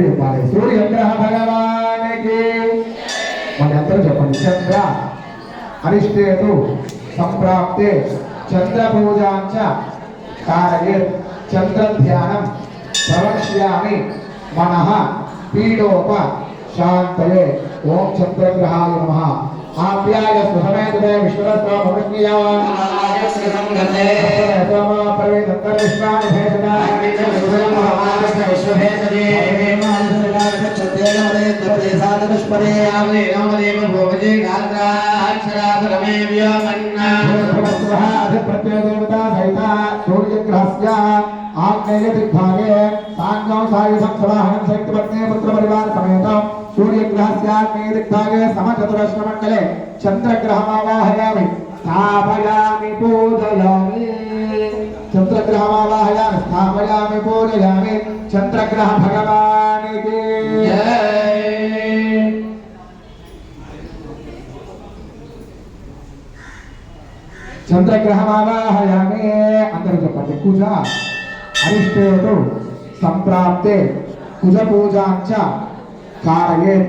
చెప్పాలి సూర్యగ్రహ భగవానికి మన అందరూ చెప్పండి చంద్ర అరిష్టేతు సంప్రాప్తే చంద్ర పూజాంచ कारये चंद्र ध्यानम प्रवक्ष्यामि मनः पीडोप शांतये ओम चंद्रग्रहाय नमः आप्याय सुसमेत विश्वरस्व भवज्ञयान आयस्कृतं गते तम प्रवेदंतर विश्वान भेदना विश्वम महाराष्ट्र विश्वभेदने मानसलार चतेन मरे तपदेसाद पुष्परे आवले नवदेव भोजे गात्रा अक्षराधरमे व्योमन्ना भवस्वः अधिप्रत्यय देवता सहिता सूर्यग्रहस्य आग्नेय दिग्भागे साङ्गं सायुधं सवाहनं संयुक्तपत्नी पुत्रपरिवार समेत सूर्यग्रहस्य आग्नेय दिग्भागे समचतुरश्रमण्डले चन्द्रग्रहमावाहयामि स्थापयामि पूजयामि चन्द्रग्रहमावाहयामि स्थापयामि पूजयामि चन्द्रग्रह भगवान् की जय। चंद्रग्रहमावाहयामि अंदर చెప్పండి కుజ అరిష్టేతు సంప్రాప్తే కుజ పూజాంచ कारयेत्